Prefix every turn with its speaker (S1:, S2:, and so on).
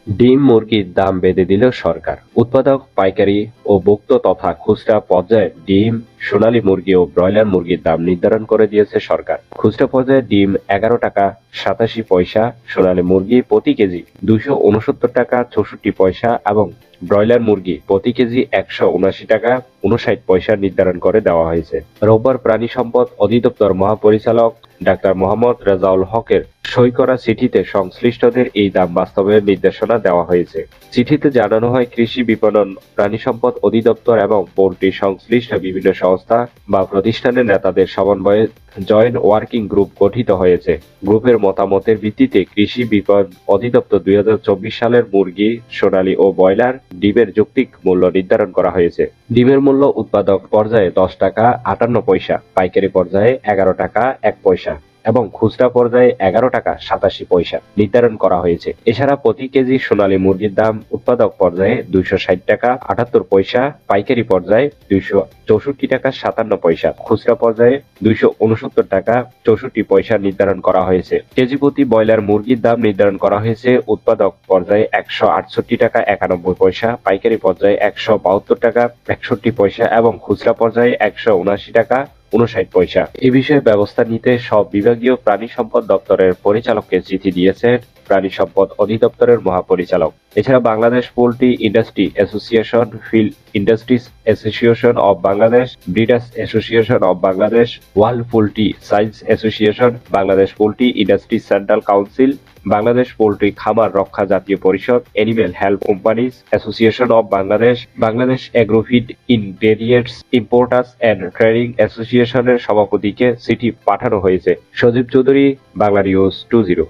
S1: ডিম মুরগির দাম বেঁধে দিল সরকার। উৎপাদক, পাইকারি ও ভোক্ত তথা খুচরা পর্যায়ে ডিম, সোনালী মুরগি ও ব্রয়লার মুরগির দাম নির্ধারণ করে দিয়েছে সরকার। খুচরা পর্যায়ে ডিম 11 টাকা 87 পয়সা, সোনালী মুরগি প্রতি কেজি 269 টাকা 64 পয়সা এবং ব্রয়লার মুরগি প্রতি কেজি 179 টাকা 59 পয়সা নির্ধারণ করে দেওয়া হয়েছে। রোববার প্রাণী সম্পদ অধিদপ্তর মহাপরিচালক ডাক্তার মোহাম্মদ রেজাউল হকের সই করা চিঠিতে সংশ্লিষ্টদের এই দাম বাস্তবায়নের নির্দেশনা দেওয়া হয়েছে। চিঠিতে জানানো হয়, কৃষি বিপণন, প্রাণী সম্পদ অধিদপ্তর এবং পোল্ট্রি সংশ্লিষ্ট বিভিন্ন সংস্থা বা প্রতিষ্ঠানের নেতাদের সমন্বয়ে জয়েন্ট ওয়ার্কিং গ্রুপ গঠিত হয়েছে। গ্রুপের মতামতের ভিত্তিতে কৃষি বিপণন অধিদপ্তর 2024 সালের মুরগি, সোনালী ও ব্রয়লার ডিমের যৌক্তিক মূল্য নির্ধারণ করা হয়েছে। ডিমের মূল্য উৎপাদক পর্যায়ে 10 টাকা 58 পয়সা, পাইকারি পর্যায়ে 11 টাকা 1 পয়সা এবং খুচরা পর্যায়ে 11 টাকা 87 পয়সা নির্ধারণ করা হয়েছে। এছাড়া প্রতি কেজি সোনালী মুরগির দাম উৎপাদক পর্যায়ে 260 টাকা 78 পয়সা, পাইকারি পর্যায়ে 264 টাকা 57 পয়সা, খুচরা পর্যায়ে 269 টাকা 64 পয়সা নির্ধারণ করা হয়েছে। কেজি প্রতি ব্রয়লার মুরগির দাম নির্ধারণ করা হয়েছে উৎপাদক পর্যায়ে 168 টাকা 91 পয়সা, পাইকারি পর্যায়ে 172 টাকা 61 পয়সা এবং খুচরা পর্যায়ে 179 টাকা 59 পয়সা। এ বিষয়ে ব্যবস্থা নিতে সব বিভাগীয় প্রাণী সম্পদ দপ্তরের পরিচালককে চিঠি দিয়েছেন প্রাণী সম্পদ অধিদপ্তরের মহাপরিচালক। এছাড়া Bangladesh poultry industry association, field industries association of Bangladesh, breeders association of Bangladesh, world poultry science association, Bangladesh poultry industry central council, Bangladesh poultry খামার রক্ষা জাতীয় পরিষদ, animal health companies association of Bangladesh, Bangladesh agrofeed ingredients importers and trading অ্যাসোসিয়েশনের সভাপতিকে চিঠি পাঠানো হয়েছে। সজীব চৌধুরী, বাংলা নিউজ 20।